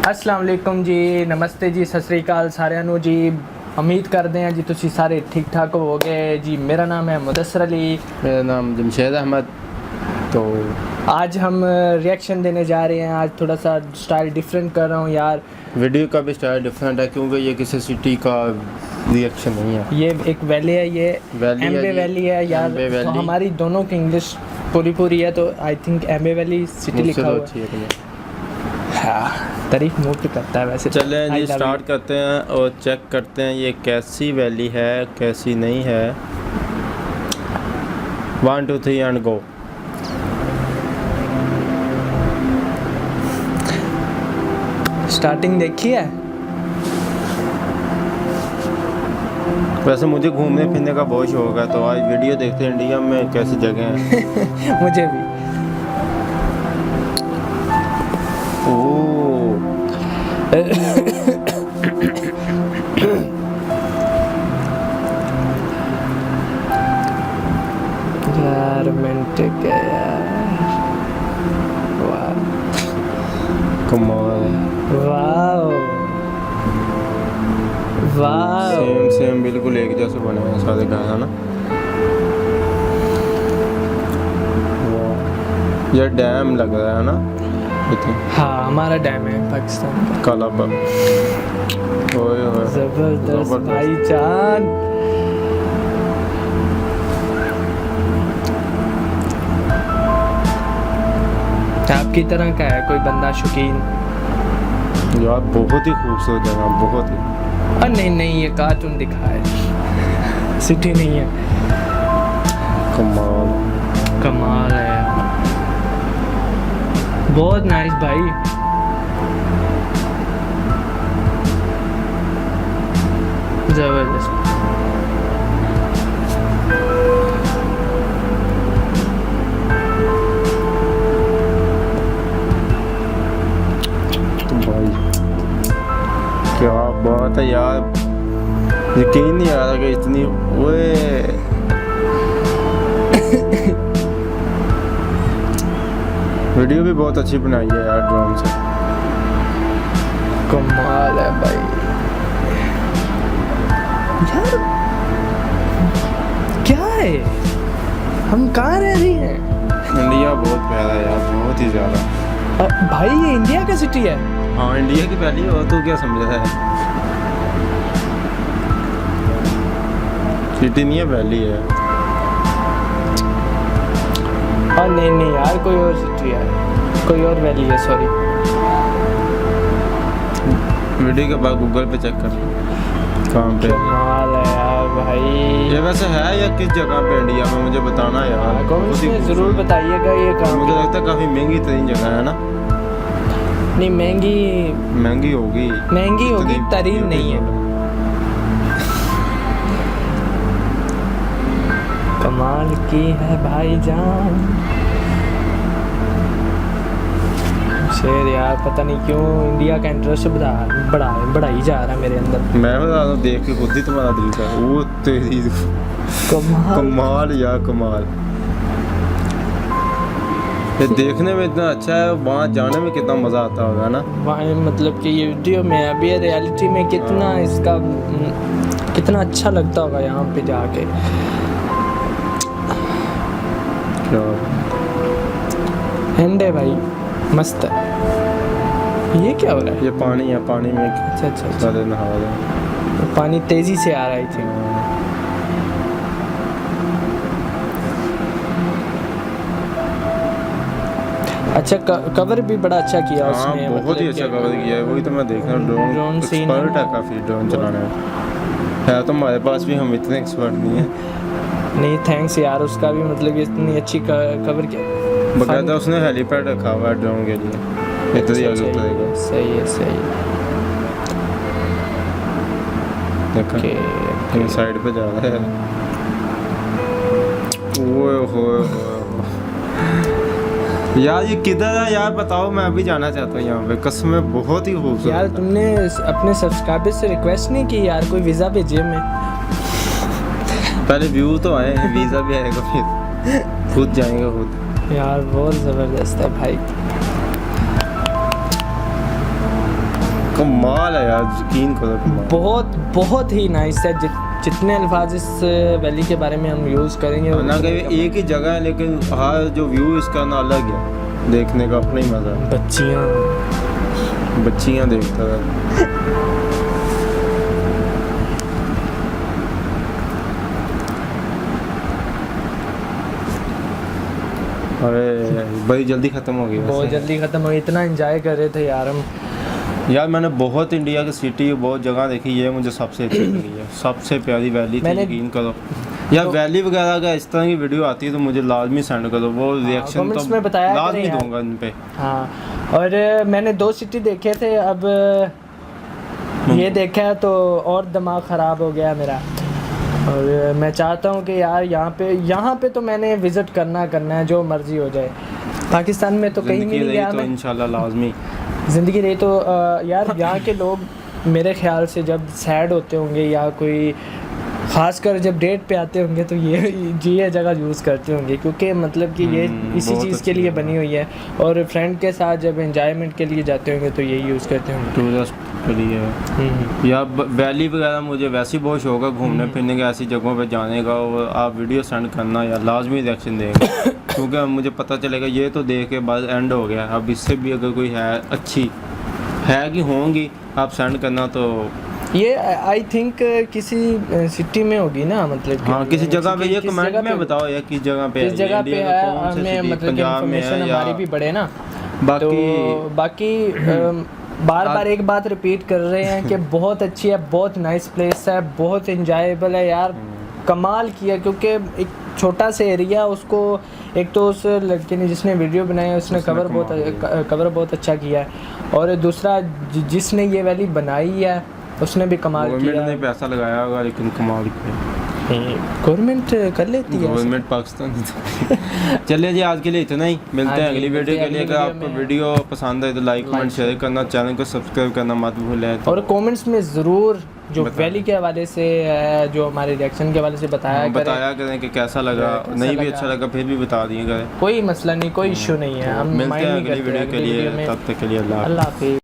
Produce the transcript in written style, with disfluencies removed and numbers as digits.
अस्सलाम वालेकुम जी, नमस्ते जी, सत श्री अकाल साਰਿਆਂ ਨੂੰ जी। उम्मीद करते हैं जी तुसी सारे ठीक ठाक होवोगे जी। मेरा नाम है मुदस्सर अली। मेरा नाम जमशेद अहमद। तो आज हम रिएक्शन देने जा रहे हैं। आज थोड़ा सा स्टाइल डिफरेंट कर रहा हूँ यार। वीडियो का भी स्टाइल डिफरेंट है क्योंकि ये किसी सिटी का रिएक्शन नहीं है। ये एक वैली है, ये एम्बे वैली है यार। तो हमारी दोनों की इंग्लिश पूरी है तो आई थिंक एम्बे वैली सिटी लिखा हुआ है। हाँ, तारीफ मुँह पे करता है वैसे। चलें जी, स्टार्ट करते हैं और चेक करते हैं ये कैसी वैली है कैसी नहीं है। 1 2 3 एंड गो। स्टार्टिंग देखी है। वैसे मुझे घूमने फिरने का बहुत शौक है तो आज वीडियो देखते हैं इंडिया में कैसी जगह हैं। मुझे भी। यार रोमांटिक है यार। वाह कमाल। वाह वाह, सेम बिल्कुल एक जैसे बने हैं सारे घर है ना। ये डैम लग रहा है ना। हाँ, हमारा डैम है पाकिस्तान का। काला बाग। ओए जबरदस्त भाईजान। आपकी तरह का है कोई बंदा शौकीन? यार बहुत ही खूबसूरत जगह, बहुत ही। नहीं, ये कार्टून दिखा है, सिटी नहीं है। कमाल है यार, बहुत नाइस भाई। जबरदस्त। भाई क्या बात है यार, यकीन नहीं आ रहा कि इतनी वीडियो भी बहुत अच्छी बनाई है यार ड्रोन से। कमाल है भाई यार। क्या है, हम कहाँ रह रहे हैं? इंडिया बहुत प्यारा है यार, बहुत ही ज़्यादा। भाई ये इंडिया का सिटी है। हाँ, इंडिया की पहली हो तो क्या समझा है। सिटी नहीं है, वैली है। नहीं यार, कोई और सिटी है, कोई और वैली है, सॉरी। वीडियो के बाद गूगल पे चेक कर कहाँ पे। कमाल है यार भाई। ये वैसे है या किस जगह पे इंडिया में, मुझे बताना यार। कमेंट्स में ज़रूर बताइएगा ये कहाँ। मुझे लगता है काफ़ी महंगी तरीन जगह है ना। नहीं, महंगी होगी, तरीन नहीं है। कमाल की है भाईजान। शेर यार, पता नहीं क्यों इंडिया का इंटरेस्ट बढ़ा ही जा रहा है मेरे अंदर। मैं बता रहा हूँ, देख के खुद ही तुम्हारा दिल का वो तेरी कमाल यार, कमाल। ये देखने में इतना अच्छा है, वहाँ जाने में कितना मज़ा आता होगा ना। वहाँ मतलब कि ये वीडियो में, अभी रियलिटी में कितना इसका कितना अच्छा लगता होगा यहाँ पे जाके। हैंड है भाई, मस्त है। ये क्या हो रहा है? ये पानी है, पानी में अच्छा सारे नहा रहे हैं। पानी तेजी से आ रहा है। अच्छा, कवर भी बड़ा अच्छा किया उसने। हाँ, बहुत ही अच्छा कवर किया है। वही तो मैं देख रहा हूँ, ड्रोन एक्सपर्ट है काफ़ी ड्रोन चलाने में। है तो हमारे पास भी, हम इतने एक्सपर्ट नहीं है। नहीं, थैंक्स यार, उसका भी मतलब इतनी अच्छी कवर किया। बकायदा उसने हेलीपैड रखा हुआ है ड्रोन के लिए, इधर ही आगे उतरेगा। सही है। देखो कहीं साइड पे जा रहा है। ओए यार, ये किधर है यार, बताओ। मैं अभी जाना चाहता हूँ यहाँ पे, कसम है बहुत ही खूबसूरत। यार तुमने अपने सब्सक्राइबर से रिक्वेस्ट नहीं की यार, कोई वीज़ा भेजे मैं। पहले व्यू तो आए हैं, वीज़ा भी आएगा, फिर खुद जाएंगे खुद। यार बहुत ज़बरदस्त है भाई। कमाल है यार, यकीन करो कमाल। बहुत बहुत ही नाइस है। जितने अल्फाज इस वैली के बारे में हम यूज़ करेंगे ना कि एक ही जगह है, लेकिन हर जो व्यू इसका ना अलग है, देखने का अपना ही मज़ा है। बच्चियाँ देखता है। अरे बड़ी जल्दी ख़त्म हो गई, बहुत जल्दी ख़त्म हो गई। इतना एंजॉय कर रहे थे यार हम। यार मैंने बहुत इंडिया की सिटी बहुत जगह देखी, ये मुझे सबसे अच्छी लगी है, सबसे प्यारी वैली थी, यकीन करो यार। तो वैली वगैरह का इस तरह की वीडियो आती है तो मुझे लाजमी सेंड करो, वो रिएक्शन तो में बताया लाजमी दूंगा इन पे। हाँ, और मैंने 2 सिटी देखे थे, अब ये देखा है तो और दिमाग ख़राब हो गया मेरा। और मैं चाहता हूँ कि यार यहाँ पे तो मैंने विज़िट करना है, जो मर्ज़ी हो जाए। पाकिस्तान में तो कहीं नहीं गया तो इंशाल्लाह लाजमी ज़िंदगी रही तो यार यहाँ के लोग मेरे ख्याल से जब सैड होते होंगे या कोई ख़ासकर जब डेट पे आते होंगे तो ये जगह यूज़ करते होंगे, क्योंकि मतलब कि ये इसी चीज़ के लिए बनी हुई है। और फ्रेंड के साथ जब एंजॉयमेंट के लिए जाते होंगे तो यही यूज़ करते होंगे, टूरिस्ट के लिए। या वैली वगैरह मुझे वैसे ही बहुत शौक है घूमने फिरने के, ऐसी जगहों पे जाने का। और आप वीडियो सेंड करना या लाजमी रिएक्शन देंगे क्योंकि मुझे पता चलेगा ये तो देख के बाद एंड हो गया। अब इससे भी अगर कोई है अच्छी है कि होंगी, आप सेंड करना। तो ये आई थिंक किसी सिटी में होगी ना, मतलब हाँ किसी जगह पे। ये कमेंट में बताओ यार किस जगह पे, किस जगह पे है, हमें मतलब इन्फॉर्मेशन हमारी भी बढ़े ना। बाकी बार एक बात रिपीट कर रहे हैं कि बहुत अच्छी है, बहुत नाइस प्लेस है, बहुत इंजॉयबल है यार। कमाल किया, क्योंकि एक छोटा सा एरिया, उसको एक तो उस लड़के ने जिसने वीडियो बनाया उसने कवर बहुत अच्छा किया है, और दूसरा जिसने ये वैली बनाई है उसने भी कमाल किया। गवर्नमेंट ने पैसा लगाया होगा, लेकिन कमाल किया। गवर्नमेंट कर लेती है, गवर्नमेंट पाकिस्तान। चलिए जी, आज के लिए इतना ही, मिलते हैं अगली वीडियो के लिए। अगर आपको वीडियो पसंद आए तो लाइक कमेंट शेयर करना, चैनल को सब्सक्राइब करना मत भूलें। और कमेंट्स में ज़रूर जो वैली के हवाले से जो हमारे रिएक्शन के हवाले से बताया करें कि कैसा लगा, नहीं भी अच्छा लगा फिर भी बता दिए करें, कोई मसला नहीं, कोई इशू नहीं है। हम मिलते हैं अगली वीडियो के लिए, तब तक के लिए अल्लाह हाफिज़।